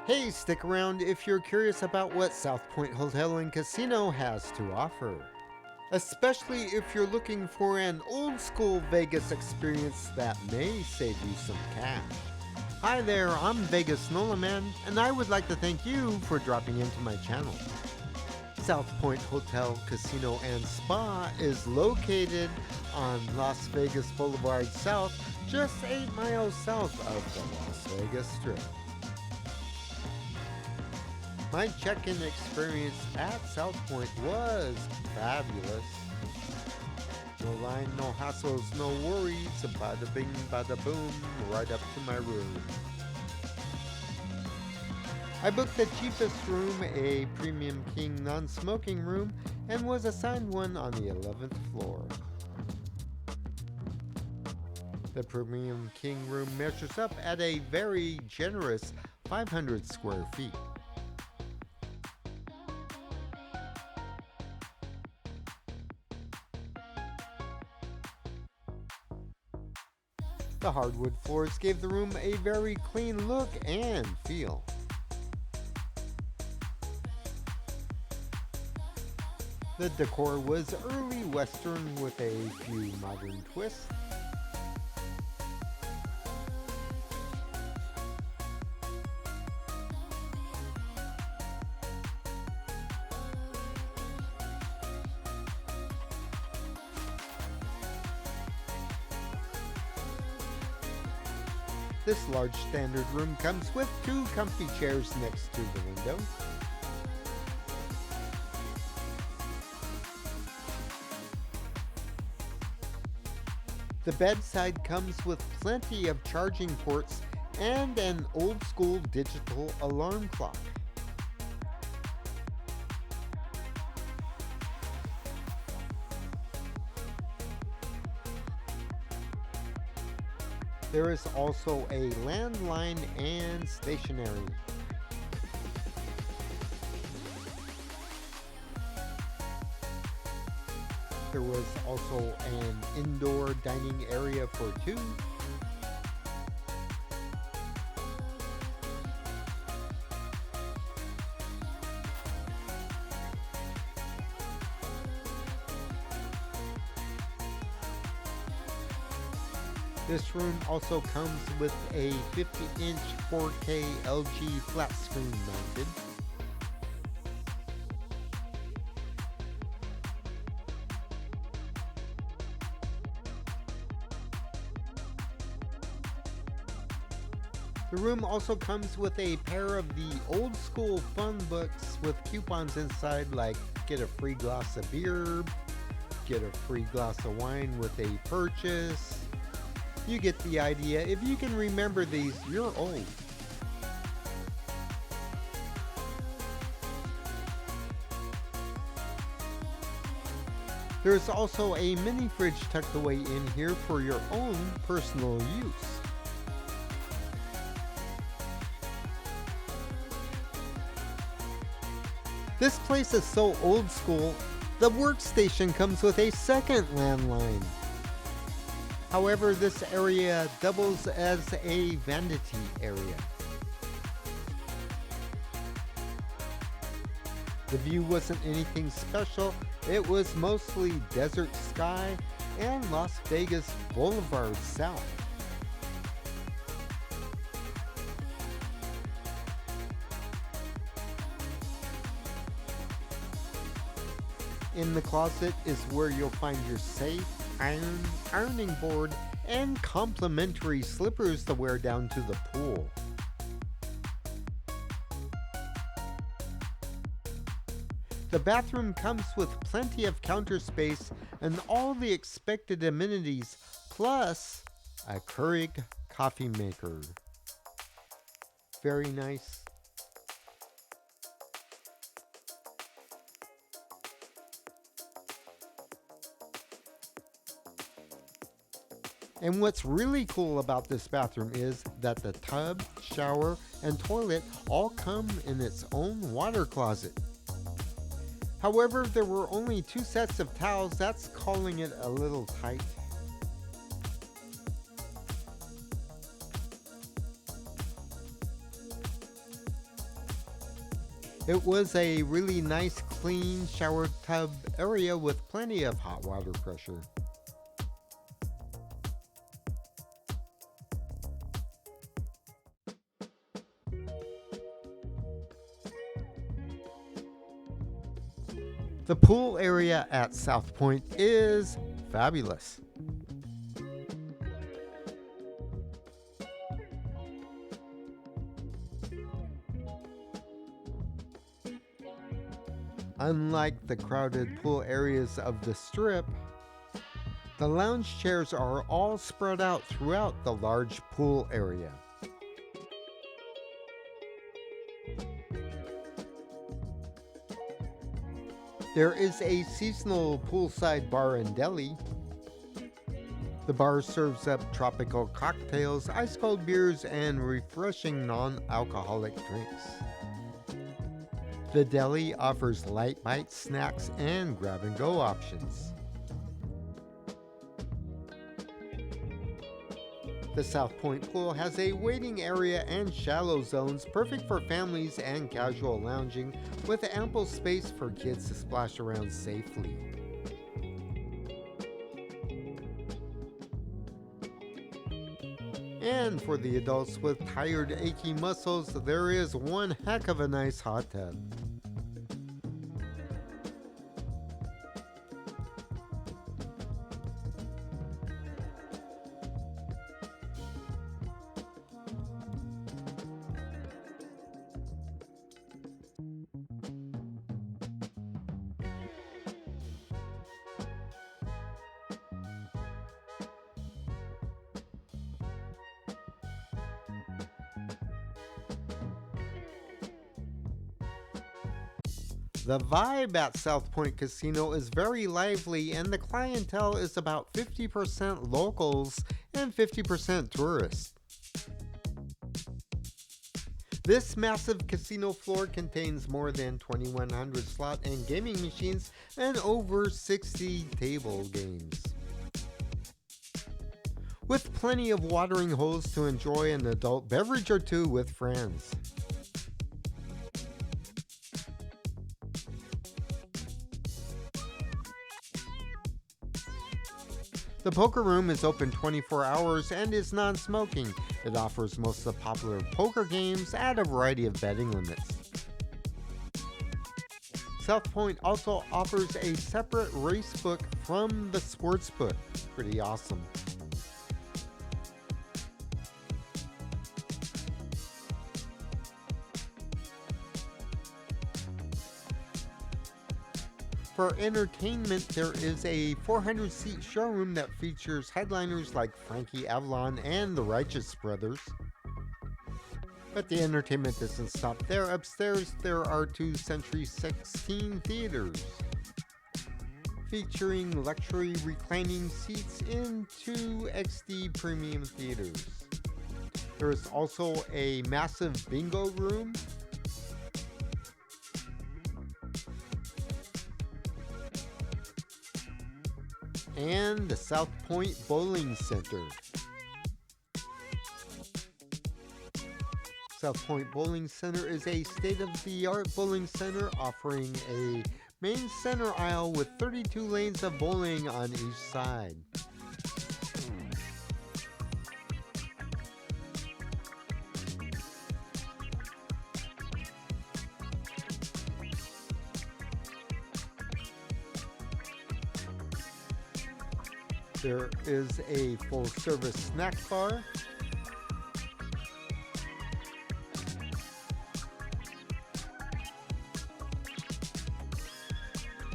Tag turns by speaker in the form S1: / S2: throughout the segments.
S1: Hey, stick around if you're curious about what South Point Hotel and Casino has to offer. Especially if you're looking for an old school Vegas experience that may save you some cash. Hi there, I'm Vegas Nolaman, and I would like to thank you for dropping into my channel. South Point Hotel, Casino, and Spa is located on Las Vegas Blvd South, just 8 miles south of the Las Vegas Strip. My check-in experience at South Point was fabulous. No line, no hassles, no worries, bada bing, bada boom, right up to my room. I booked the cheapest room, a Premium King non-smoking room, and was assigned one on the 11th floor. The Premium King room measures up at a very generous 500 square feet. The hardwood floors gave the room a very clean look and feel. The decor was early Western with a few modern twists. This large standard room comes with 2 comfy chairs next to the window. The bedside comes with plenty of charging ports and an old school digital alarm clock. There is also a landline and stationary. There was also an indoor dining area for 2. This room also comes with a 50-inch 4K LG flat screen mounted. The room also comes with a pair of the old school fun books with coupons inside like get a free glass of beer, get a free glass of wine with a purchase. You get the idea. If you can remember these, you're old. There's also a mini fridge tucked away in here for your own personal use. This place is so old school, the workstation comes with a second landline. However, this area doubles as a vanity area. The view wasn't anything special, it was mostly desert sky and Las Vegas Blvd South. In the closet is where you'll find your safe, ironing board, and complimentary slippers to wear down to the pool. The bathroom comes with plenty of counter space and all the expected amenities, plus a Keurig coffee maker. Very nice. And what's really cool about this bathroom is that the tub, shower, and toilet all come in its own water closet. However, there were only 2 sets of towels. That's calling it a little tight. It was a really nice, clean shower tub area with plenty of hot water pressure. The pool area at South Point is fabulous. Unlike the crowded pool areas of the Strip, the lounge chairs are all spread out throughout the large pool area. There is a seasonal poolside bar and deli. The bar serves up tropical cocktails, ice cold beers, and refreshing non-alcoholic drinks. The deli offers light bite snacks and grab-and-go options. The South Point pool has a waiting area and shallow zones perfect for families and casual lounging, with ample space for kids to splash around safely. And for the adults with tired, achy muscles, there is one heck of a nice hot tub. The vibe at South Point Casino is very lively, and the clientele is about 50% locals and 50% tourists. This massive casino floor contains more than 2,100 slot and gaming machines and over 60 table games, with plenty of watering holes to enjoy an adult beverage or two with friends. The poker room is open 24 hours and is non-smoking. It offers most of the popular poker games at a variety of betting limits. South Point also offers a separate race book from the sports book. Pretty awesome. For entertainment, there is a 400-seat showroom that features headliners like Frankie Avalon and the Righteous Brothers. But the entertainment doesn't stop there. Upstairs, there are two Century 16 theaters, featuring luxury reclining seats in two XD premium theaters. There is also a massive bingo room, and the South Point Bowling Center. South Point Bowling Center is a state-of-the-art bowling center offering a main center aisle with 32 lanes of bowling on each side. There is a full-service snack bar.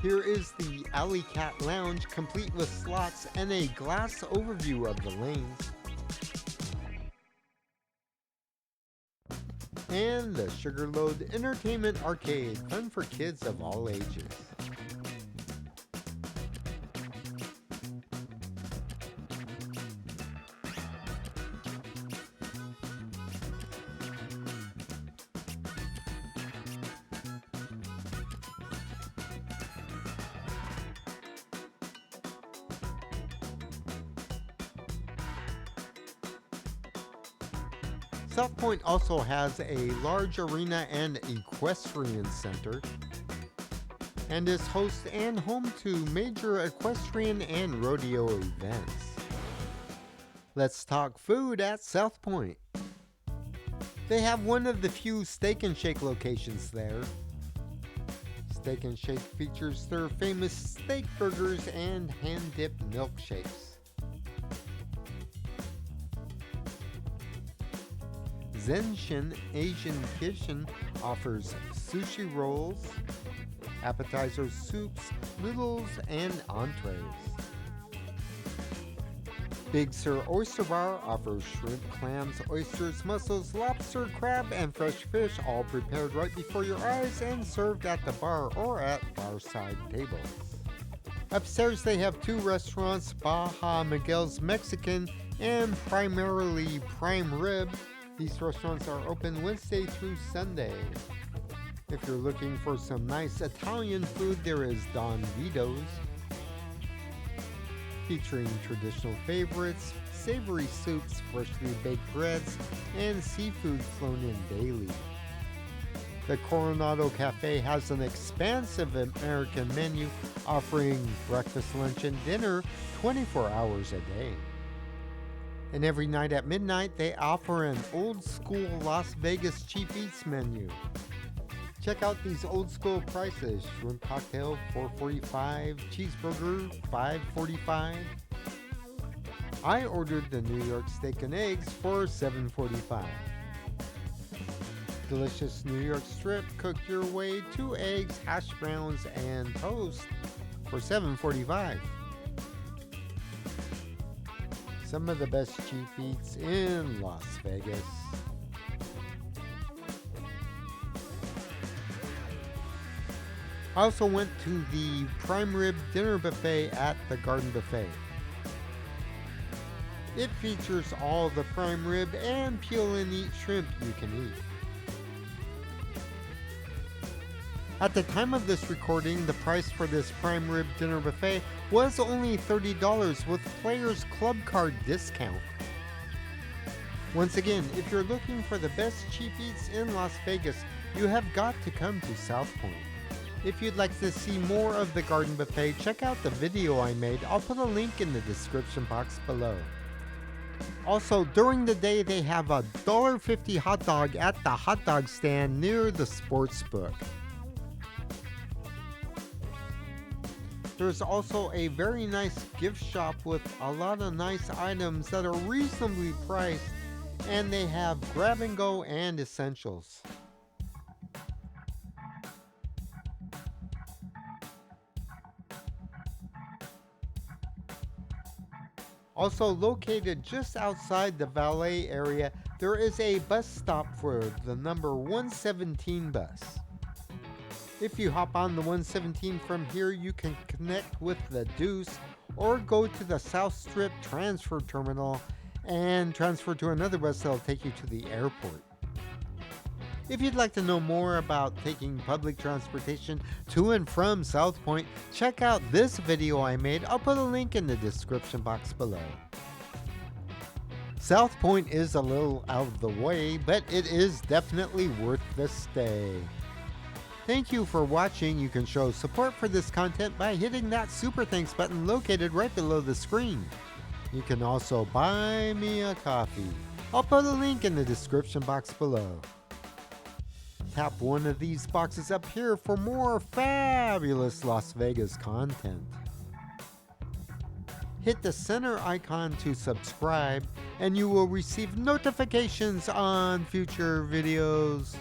S1: Here is the Alley Cat Lounge, complete with slots and a glass overview of the lanes. And the Sugarload Entertainment Arcade, fun for kids of all ages. South Point also has a large arena and equestrian center, and is host and home to major equestrian and rodeo events. Let's talk food at South Point. They have one of the few Steak and Shake locations there. Steak and Shake features their famous steak burgers and hand-dipped milkshakes. Zenshin Asian Kitchen offers sushi rolls, appetizers, soups, noodles, and entrees. Big Sur Oyster Bar offers shrimp, clams, oysters, mussels, lobster, crab, and fresh fish, all prepared right before your eyes and served at the bar or at bar-side tables. Upstairs they have two restaurants, Baja Miguel's Mexican and primarily Prime Rib. These restaurants are open Wednesday through Sunday. If you're looking for some nice Italian food, there is Don Vito's, featuring traditional favorites, savory soups, freshly baked breads, and seafood flown in daily. The Coronado Cafe has an expansive American menu offering breakfast, lunch, and dinner 24 hours a day. And every night at midnight, they offer an old school Las Vegas cheap eats menu. Check out these old school prices. Shrimp cocktail, $4.45. Cheeseburger, $5.45. I ordered the New York steak and eggs for $7.45. Delicious New York strip, cook your way, 2 eggs, hash browns, and toast for $7.45. Some of the best cheap eats in Las Vegas. I also went to the Prime Rib Dinner Buffet at the Garden Buffet. It features all the prime rib and peel and eat shrimp you can eat. At the time of this recording, the price for this Prime Rib Dinner Buffet was only $30 with Players Club Card discount. Once again, if you're looking for the best cheap eats in Las Vegas, you have got to come to South Point. If you'd like to see more of the Garden Buffet, check out the video I made. I'll put a link in the description box below. Also, during the day, they have a $1.50 hot dog at the hot dog stand near the sports book. There's also a very nice gift shop with a lot of nice items that are reasonably priced, and they have grab and go and essentials. Also located just outside the valet area, there is a bus stop for the number 117 bus. If you hop on the 117 from here, you can connect with the Deuce or go to the South Strip transfer terminal and transfer to another bus that'll take you to the airport. If you'd like to know more about taking public transportation to and from South Point, check out this video I made. I'll put a link in the description box below. South Point is a little out of the way, but it is definitely worth the stay. Thank you for watching. You can show support for this content by hitting that super thanks button located right below the screen. You can also buy me a coffee. I'll put a link in the description box below. Tap one of these boxes up here for more fabulous Las Vegas content. Hit the center icon to subscribe and you will receive notifications on future videos.